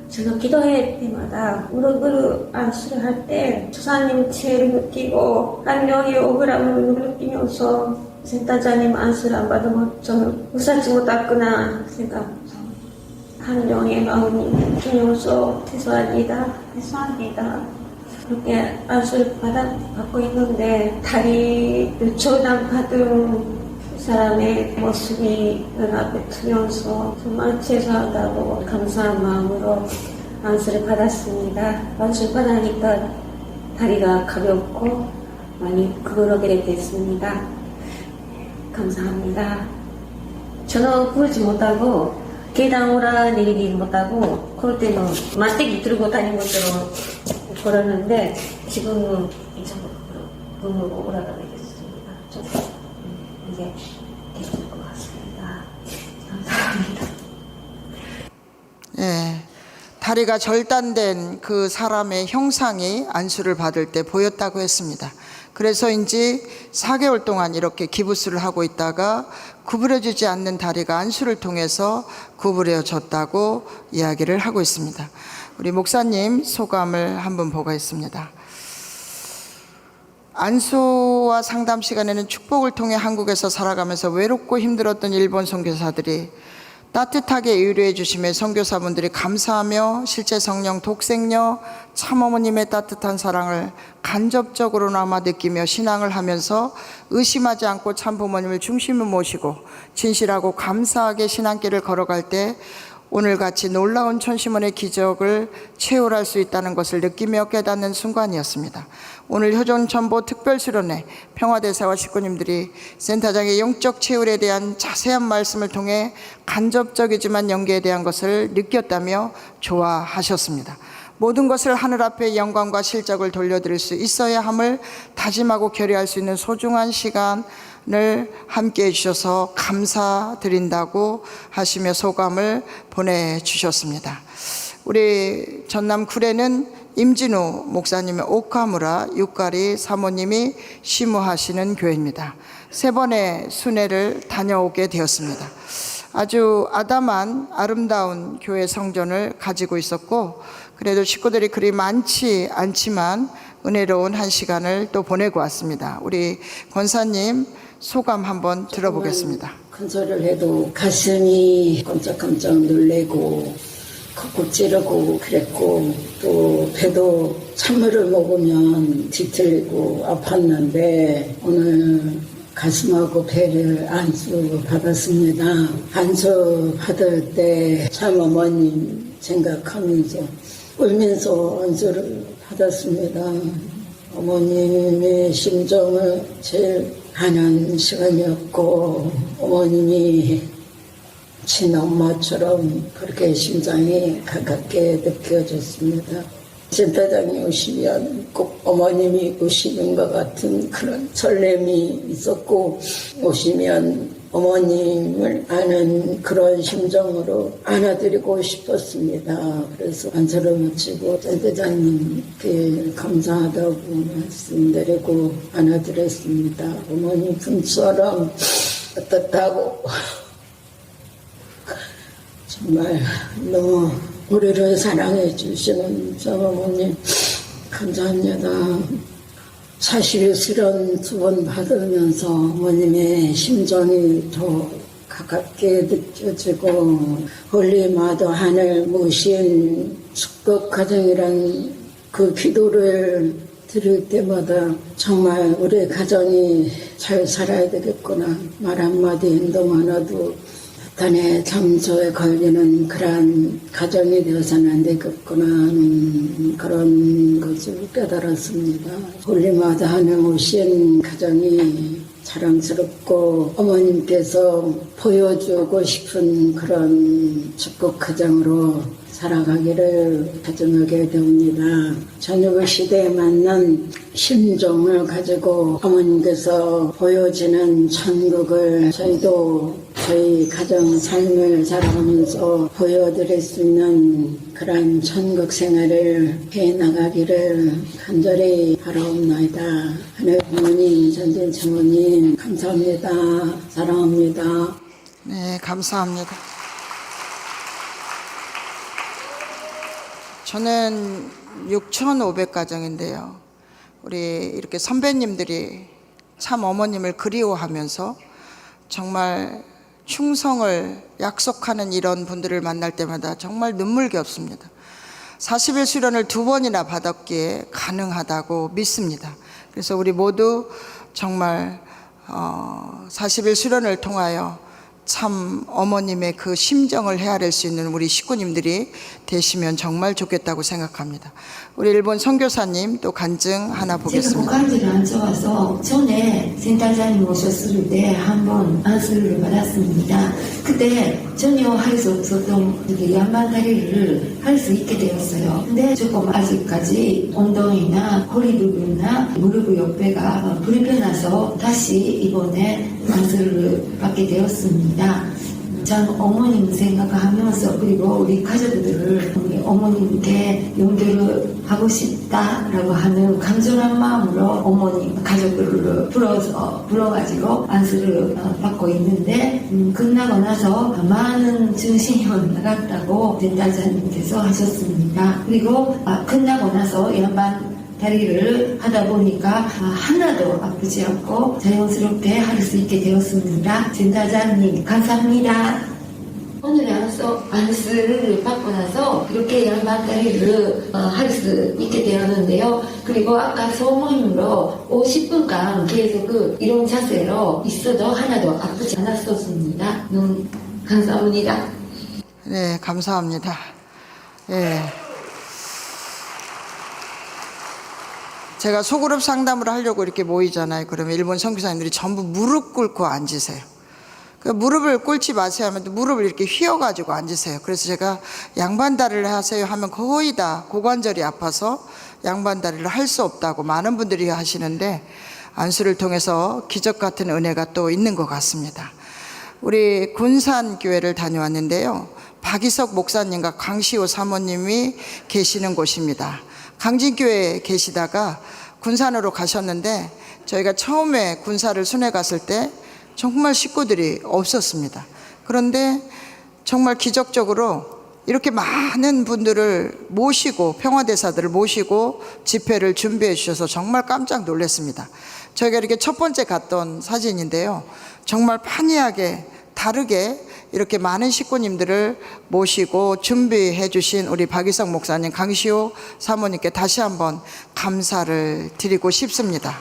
제가 기도회 때마다 무릎으로 안수를 할 때 조사님 죄를 느끼고 한 명의 억울함을 느끼면서 센터장님 안수를 안 받으면 저는 무사지 못했구나 생각하면서 한 명의 마음이 느끼면서 죄송합니다. 그렇게 안수를 받고 있는데 다리를 조단받은 사람의 모습이 눈앞에 트면서 정말 죄송하다고 감사한 마음으로 안수를 받았습니다. 안수를 받으니까 다리가 가볍고 많이 구부러지게 됐습니다. 감사합니다. 저는 굴지 못하고 계단 오르내리기 못하고 그럴 때는 마대기 들고 다니는 것처럼 걸었는데 지금은 이쪽으로 눈으로 올라가게 됐습니다. 좀 이제 됐을 것 같습니다. 감사합니다. 예, 다리가 절단된 그 사람의 형상이 안수를 받을 때 보였다고 했습니다. 그래서인지 4개월 동안 이렇게 기부스를 하고 있다가 구부려지지 않는 다리가 안수를 통해서 구부려졌다고 이야기를 하고 있습니다. 우리 목사님 소감을 한번 보겠습니다. 안수와 상담 시간에는 축복을 통해 한국에서 살아가면서 외롭고 힘들었던 일본 선교사들이 따뜻하게 위로해 주심에 선교사분들이 감사하며 실제 성령 독생녀 참어머님의 따뜻한 사랑을 간접적으로나마 느끼며 신앙을 하면서 의심하지 않고 참부모님을 중심으로 모시고 진실하고 감사하게 신앙길을 걸어갈 때 오늘같이 놀라운 천심원의 기적을 체험할 수 있다는 것을 느끼며 깨닫는 순간이었습니다. 오늘 효정천보 특별수련회 평화대사와 식구님들이 센터장의 영적 체험에 대한 자세한 말씀을 통해 간접적이지만 연계에 대한 것을 느꼈다며 좋아하셨습니다. 모든 것을 하늘 앞에 영광과 실적을 돌려드릴 수 있어야 함을 다짐하고 결의할 수 있는 소중한 시간을 함께 해주셔서 감사드린다고 하시며 소감을 보내주셨습니다. 우리 전남 구례는 임진우 목사님의 오카무라 육가리 사모님이 시무하시는 교회입니다. 3번의 순회를 다녀오게 되었습니다. 아주 아담한 아름다운 교회 성전을 가지고 있었고, 그래도 식구들이 그리 많지 않지만 은혜로운 한 시간을 또 보내고 왔습니다. 우리 권사님 소감 한번 들어보겠습니다. 큰 소리를 해도 가슴이 깜짝깜짝 놀래고 콕콕 찌르고 그랬고, 또 배도 찬물을 먹으면 뒤틀리고 아팠는데 오늘 가슴하고 배를 안수 받았습니다. 안수 받을 때 참 어머님 생각하면서 울면서 안수를 받았습니다. 어머님의 심정을 제일 가는 시간이었고, 어머님이 친엄마처럼 그렇게 심장이 가깝게 느껴졌습니다. 센터장이 오시면 꼭 어머님이 오시는 것 같은 그런 설렘이 있었고, 오시면 어머님을 아는 그런 심정으로 안아드리고 싶었습니다. 그래서 안사를 마치고 센터장님께 감사하다고 말씀드리고 안아드렸습니다. 어머님 품처럼 따뜻하고 정말 너무 우리를 사랑해 주시는 어머님 감사합니다. 41실현 2번 받으면서 어머님의 심정이 더 가깝게 느껴지고, 홀리마도 하늘 모신 축복 가정이란 그 기도를 드릴 때마다 정말 우리 가정이 잘 살아야 되겠구나, 말 한마디 행동 하나도 단의 참소에 걸리는 그러한 가정이 되어서는 안 되겠구나 하는 그런 것을 깨달았습니다. 홀리마다 하늘 오신 가정이 자랑스럽고 어머님께서 보여주고 싶은 그런 축복 가정으로 살아가기를 가정하게 됩니다. 저녁의 시대에 맞는 심정을 가지고 어머님께서 보여지는 천국을 저희도 저희 가정 삶을 살아가면서 보여드릴 수 있는 그런 천국 생활을 해나가기를 간절히 바라옵나이다. 하늘 부모님, 전진 부모님 감사합니다. 사랑합니다. 네, 감사합니다. 저는 6,500가정인데요. 우리 이렇게 선배님들이 참 어머님을 그리워하면서 정말 충성을 약속하는 이런 분들을 만날 때마다 정말 눈물겹습니다. 40일 수련을 2번이나 받았기에 가능하다고 믿습니다. 그래서 우리 모두 정말 40일 수련을 통하여 참 어머님의 그 심정을 헤아릴 수 있는 우리 식구님들이 되시면 정말 좋겠다고 생각합니다. 우리 일본 선교사님 또 간증 하나 보겠습니다. 제가 고관절이 안 좋아서 전에 센터장님 오셨을 때 한번 안수를 받았습니다. 그때 전혀 할 수 없었던 이렇게 양반 다리를 할 수 있게 되었어요. 근데 조금 아직까지 엉덩이나 허리 부분이나 무릎 옆에가 불편해서 다시 이번에 안수를 받게 되었습니다. 전 어머님 생각하면서 그리고 우리 가족들을 우리 어머님께 용기를 하고 싶다라고 하는 간절한 마음으로 어머님 가족들을 불러가지고 안수를 받고 있는데 끝나고 나서 많은 증신이 나갔다고 전달자님께서 하셨습니다. 그리고 끝나고 나서 양반 다리를 하다 보니까 하나도 아프지 않고 자연스럽게 할 수 있게 되었습니다. 전달자님 감사합니다. 오늘 안수를 받고 나서 그렇게 양반 다리를 할 수 있게 되었는데요. 그리고 아까 소모임으로 50분간 계속 이런 자세로 있어도 하나도 아프지 않았었습니다. 너무 감사합니다. 네, 감사합니다. 예. 제가 소그룹 상담을 하려고 이렇게 모이잖아요. 그러면 일본 선교사님들이 전부 무릎 꿇고 앉으세요. 그 무릎을 꿇지 마세요 하면 무릎을 이렇게 휘어가지고 앉으세요. 그래서 제가 양반다리를 하세요 하면 거의 다 고관절이 아파서 양반다리를 할 수 없다고 많은 분들이 하시는데 안수를 통해서 기적 같은 은혜가 또 있는 것 같습니다. 우리 군산교회를 다녀왔는데요. 박이석 목사님과 강시호 사모님이 계시는 곳입니다. 강진교회에 계시다가 군산으로 가셨는데 저희가 처음에 군사를 순회 갔을 때 정말 식구들이 없었습니다. 그런데 정말 기적적으로 이렇게 많은 분들을 모시고 평화대사들을 모시고 집회를 준비해 주셔서 정말 깜짝 놀랐습니다. 저희가 이렇게 첫 번째 갔던 사진인데요. 정말 판이하게 다르게 이렇게 많은 식구님들을 모시고 준비해 주신 우리 박희성 목사님, 강시호 사모님께 다시 한번 감사를 드리고 싶습니다.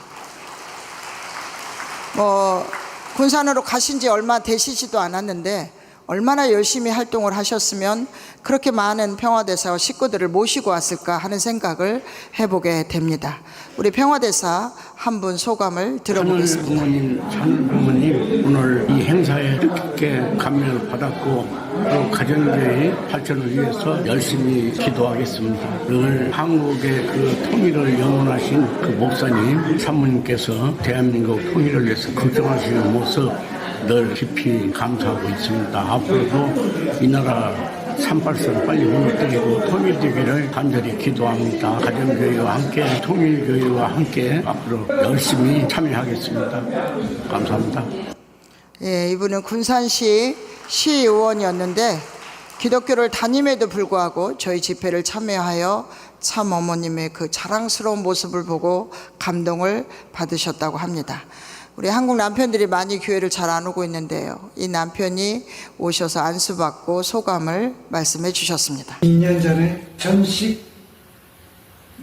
군산으로 가신 지 얼마 되시지도 않았는데 얼마나 열심히 활동을 하셨으면 그렇게 많은 평화대사와 식구들을 모시고 왔을까 하는 생각을 해보게 됩니다. 우리 평화대사 한 분 소감을 들어보겠습니다. 하늘 부모님 오늘 이 행사에 뜻깊게 감명을 받았고 또 가정교회 발전을 위해서 열심히 기도하겠습니다. 늘 한국의 그 통일을 영원하신 그 목사님, 사모님께서 대한민국 통일을 위해서 걱정하시는 모습 늘 깊이 감사하고 있습니다. 앞으로도 이 나라 38선 빨리 무너뜨리고 통일되기를 간절히 기도합니다. 가정교회와 함께 통일교회와 함께 앞으로 열심히 참여하겠습니다. 감사합니다. 예, 이분은 군산시 시의원이었는데 기독교를 다님에도 불구하고 저희 집회를 참여하여 참 어머님의 그 자랑스러운 모습을 보고 감동을 받으셨다고 합니다. 우리 한국 남편들이 많이 교회를 잘 안 오고 있는데요. 이 남편이 오셔서 안수받고 소감을 말씀해 주셨습니다. 2년 전에 전식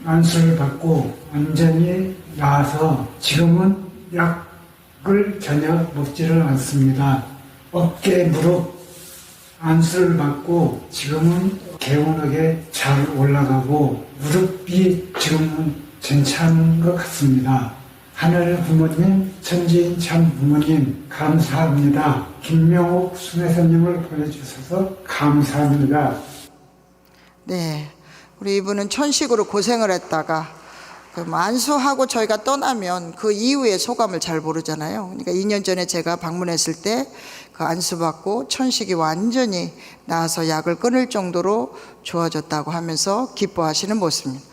안수를 받고 완전히 나아서 지금은 약을 전혀 먹지를 않습니다. 어깨, 무릎 안수를 받고 지금은 개운하게 잘 올라가고 무릎이 지금은 괜찮은 것 같습니다. 하늘 부모님, 천지인 참 부모님 감사합니다. 김명옥 수배사님을 보내주셔서 감사합니다. 네, 우리 이분은 천식으로 고생을 했다가 안수하고 저희가 떠나면 그 이후의 소감을 잘 모르잖아요. 그러니까 2년 전에 제가 방문했을 때 그 안수받고 천식이 완전히 나아서 약을 끊을 정도로 좋아졌다고 하면서 기뻐하시는 모습입니다.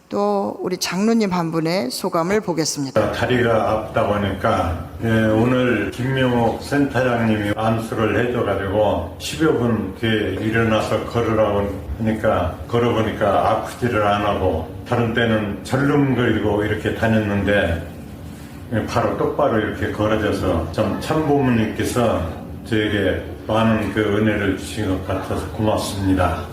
또 우리 장로님 한 분의 소감을 보겠습니다. 다리가 아프다 보니까 오늘 김명옥 센터장님이 안수를 해줘가지고 10여 분 뒤에 일어나서 걸으라고 하니까 걸어보니까 아프지를 안 하고 다른 때는 절름거리고 이렇게 다녔는데 바로 똑바로 이렇게 걸어져서 참 참부모님께서 저에게 많은 그 은혜를 주신 것 같아서 고맙습니다.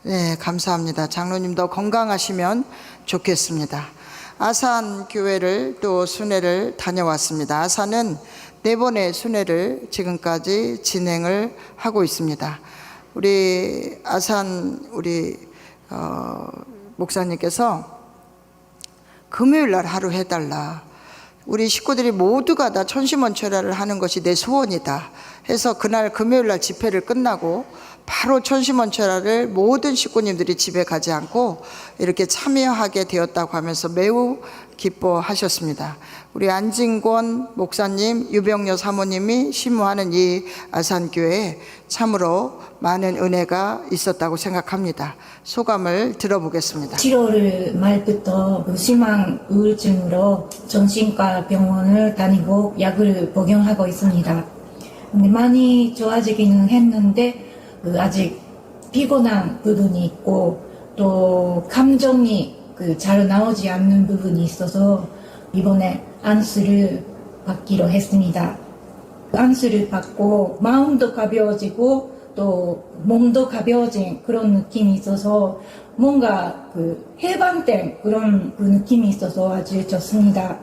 네, 감사합니다. 장로님도 건강하시면 좋겠습니다. 아산 교회를 또 순회를 다녀왔습니다. 아산은 4번의 순회를 지금까지 진행을 하고 있습니다. 우리 아산 우리 목사님께서 금요일 날 하루 해달라. 우리 식구들이 모두가 다 천심원철야를 하는 것이 내 소원이다 해서 그날 금요일 날 집회를 끝나고 바로 천심원철야를 모든 식구님들이 집에 가지 않고 이렇게 참여하게 되었다고 하면서 매우 기뻐하셨습니다. 우리 안진권 목사님, 유병여 사모님이 심무하는 이 아산교회에 참으로 많은 은혜가 있었다고 생각합니다. 소감을 들어보겠습니다. 7월 말부터 심한 우울증으로 정신과 병원을 다니고 약을 복용하고 있습니다. 근데 많이 좋아지기는 했는데 아직 피곤한 부분이 있고 또 감정이 잘 나오지 않는 부분이 있어서 이번에 안수를 받기로 했습니다. 안수를 받고 마음도 가벼워지고 또 몸도 가벼워진 그런 느낌이 있어서 뭔가 해방된 그런 느낌이 있어서 아주 좋습니다.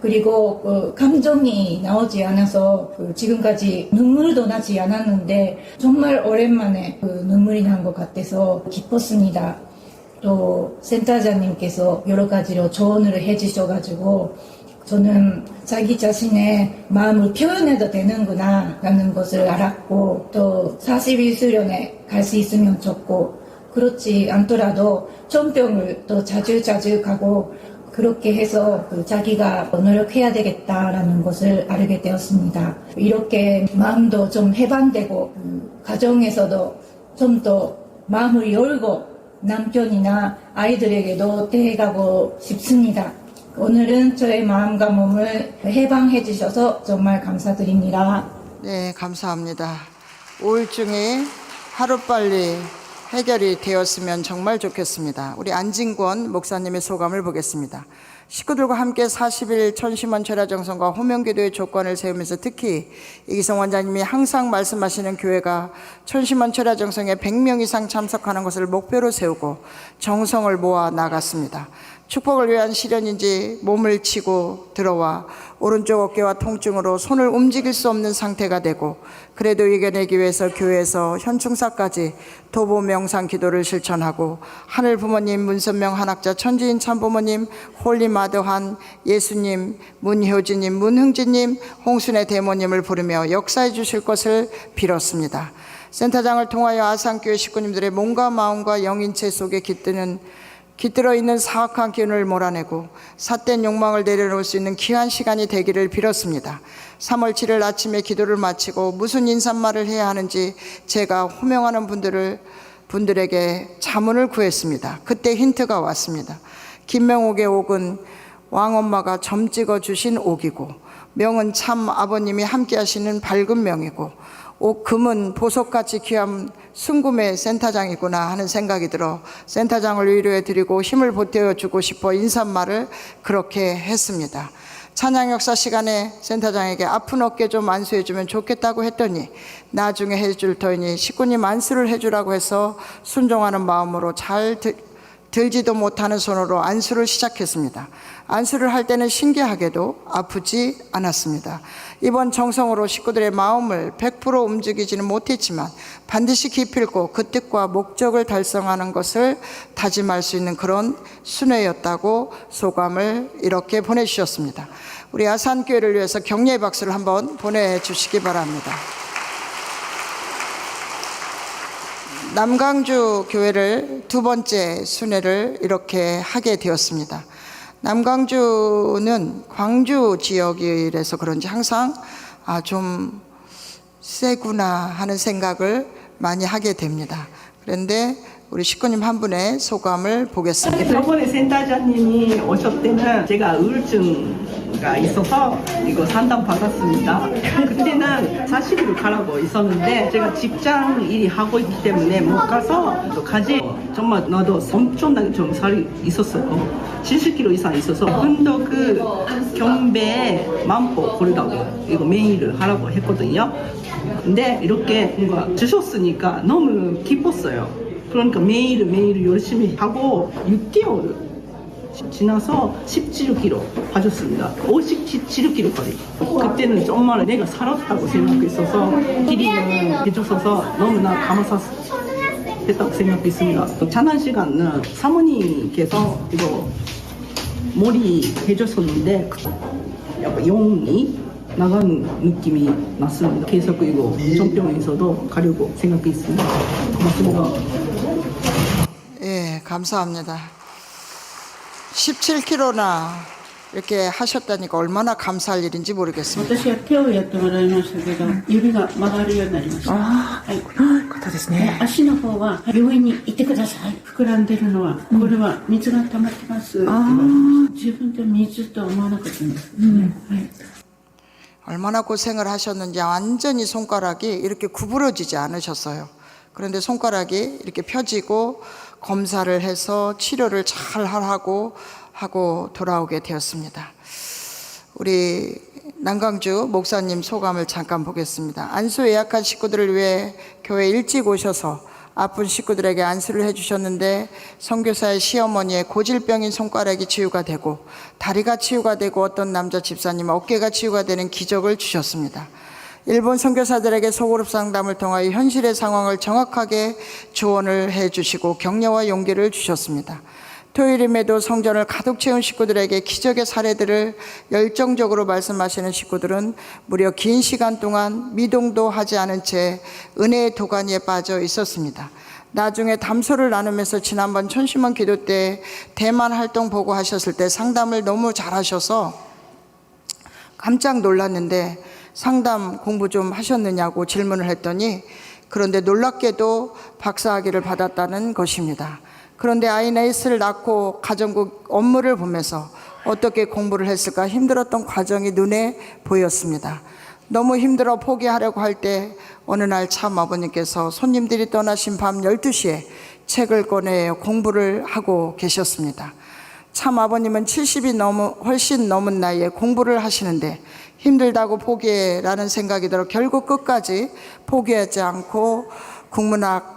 그리고 감정이 나오지 않아서 지금까지 눈물도 나지 않았는데 정말 오랜만에 눈물이 난 것 같아서 기뻤습니다. 또 센터장님께서 여러 가지로 조언을 해주셔가지고 저는 자기 자신의 마음을 표현해도 되는구나 라는 것을 알았고 또 41수련에 갈 수 있으면 좋고 그렇지 않더라도 천병을 또 자주 가고 그렇게 해서 자기가 노력해야 되겠다라는 것을 알게 되었습니다. 이렇게 마음도 좀 해방되고 가정에서도 좀 더 마음을 열고 남편이나 아이들에게도 대해가고 싶습니다. 오늘은 저의 마음과 몸을 해방해 주셔서 정말 감사드립니다. 네, 감사합니다. 우울증이 하루빨리 해결이 되었으면 정말 좋겠습니다. 우리 안진권 목사님의 소감을 보겠습니다. 식구들과 함께 40일 천심원 철야정성과 호명기도의 조건을 세우면서 특히 이기성 원장님이 항상 말씀하시는 교회가 천심원 철야정성에 100명 이상 참석하는 것을 목표로 세우고 정성을 모아 나갔습니다. 축복을 위한 실현인지 몸을 치고 들어와 오른쪽 어깨와 통증으로 손을 움직일 수 없는 상태가 되고 그래도 이겨내기 위해서 교회에서 현충사까지 도보 명상 기도를 실천하고 하늘 부모님 문선명 한학자 천지인 참부모님 홀리마드한 예수님 문효진님 문흥진님 홍순애 대모님을 부르며 역사해 주실 것을 빌었습니다. 센터장을 통하여 아산교회 식구님들의 몸과 마음과 영인체 속에 깃들어 있는 사악한 기운을 몰아내고 삿된 욕망을 내려놓을 수 있는 귀한 시간이 되기를 빌었습니다. 3월 7일 아침에 기도를 마치고 무슨 인사말을 해야 하는지 제가 호명하는 분들에게 자문을 구했습니다. 그때 힌트가 왔습니다. 김명옥의 옥은 왕엄마가 점 찍어 주신 옥이고 명은 참 아버님이 함께 하시는 밝은 명이고 금은 보석같이 귀한 순금의 센터장이구나 하는 생각이 들어 센터장을 위로해 드리고 힘을 보태어 주고 싶어 인사말을 그렇게 했습니다. 찬양 역사 시간에 센터장에게 아픈 어깨 좀 안수해 주면 좋겠다고 했더니 나중에 해줄 터이니 식구님 안수를 해주라고 해서 순종하는 마음으로 잘 들지도 못하는 손으로 안수를 시작했습니다. 안수를 할 때는 신기하게도 아프지 않았습니다. 이번 정성으로 식구들의 마음을 100% 움직이지는 못했지만 반드시 기필코 그 뜻과 목적을 달성하는 것을 다짐할 수 있는 그런 순회였다고 소감을 이렇게 보내주셨습니다. 우리 아산교회를 위해서 격려의 박수를 한번 보내주시기 바랍니다. 남강주 교회를 두 번째 순회를 이렇게 하게 되었습니다. 남강주는 광주 지역이라서 그런지 항상 좀 세구나 하는 생각을 많이 하게 됩니다. 그런데 우리 식구님 한 분의 소감을 보겠습니다. 저번에 센터장님이 오셨을 때는 제가 우울증가 있어서 이거 상담 받았습니다. 그때는 40일을 가라고 있었는데 제가 직장 일이 하고 있기 때문에 못 가서 가지 정말 나도 엄청나게 좀 살이 있었어요. 70kg 이상 있어서 근도 그 경배 만보 걸으라고 이거 매일 하라고 했거든요. 근데 이렇게 뭔가 주셨으니까 너무 기뻤어요. 그러니까 매일 열심히 하고 6개월 지나서 17kg 빠졌습니다. 57kg까지. 그때는 정말 내가 살았다고 생각했어서 길이는 해줬어서 너무나 감사했다고 생각했습니다. 자난 시간은 사모님께서 이거 머리 해줬었는데 약간 용이 나가는 느낌이 났습니다. 계속 이거 정병에서도 가려고 생각했습니다. 고맙습니다. 예, 감사합니다. 17kg나 이렇게 하셨다니까 얼마나 감사할 일인지 모르겠습니다. 私は手をやってもらいましたけど、指が曲がるようになりました。ことですね。足の方は病院に行ってください。膨らんでるのは、これは水が溜まってます。自分で水とは思わなかったんですね。はい。 얼마나 고생을 하셨는지 완전히 손가락이 이렇게 구부러지지 않으셨어요. 그런데 손가락이 이렇게 펴지고 검사를 해서 치료를 잘 하고 돌아오게 되었습니다. 우리 남강주 목사님 소감을 잠깐 보겠습니다. 안수 예약한 식구들을 위해 교회 일찍 오셔서 아픈 식구들에게 안수를 해주셨는데 선교사의 시어머니의 고질병인 손가락이 치유가 되고 다리가 치유가 되고 어떤 남자 집사님 어깨가 치유가 되는 기적을 주셨습니다. 일본 선교사들에게 소그룹 상담을 통하여 현실의 상황을 정확하게 조언을 해주시고 격려와 용기를 주셨습니다. 토요일임에도 성전을 가득 채운 식구들에게 기적의 사례들을 열정적으로 말씀하시는 식구들은 무려 긴 시간 동안 미동도 하지 않은 채 은혜의 도가니에 빠져 있었습니다. 나중에 담소를 나누면서 지난번 천심원 기도 때 대만 활동 보고 하셨을 때 상담을 너무 잘하셔서 깜짝 놀랐는데 상담 공부 좀 하셨느냐고 질문을 했더니 그런데 놀랍게도 박사학위를 받았다는 것입니다. 그런데 아이넷을 낳고 가정국 업무를 보면서 어떻게 공부를 했을까 힘들었던 과정이 눈에 보였습니다. 너무 힘들어 포기하려고 할 때 어느 날 참 아버님께서 손님들이 떠나신 밤 12시에 책을 꺼내 공부를 하고 계셨습니다. 참 아버님은 70이 훨씬 넘은 나이에 공부를 하시는데 힘들다고 포기해라는 생각이 들어 결국 끝까지 포기하지 않고 국문학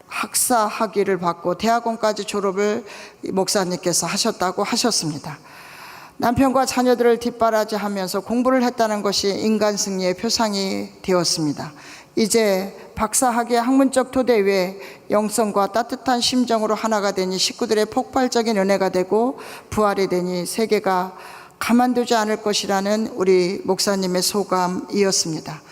학사 학위를 받고 대학원까지 졸업을 목사님께서 하셨다고 하셨습니다. 남편과 자녀들을 뒷바라지하면서 공부를 했다는 것이 인간 승리의 표상이 되었습니다. 이제 박사학위 학문적 토대 위에 영성과 따뜻한 심정으로 하나가 되니 식구들의 폭발적인 은혜가 되고 부활이 되니 세계가 가만두지 않을 것이라는 우리 목사님의 소감이었습니다.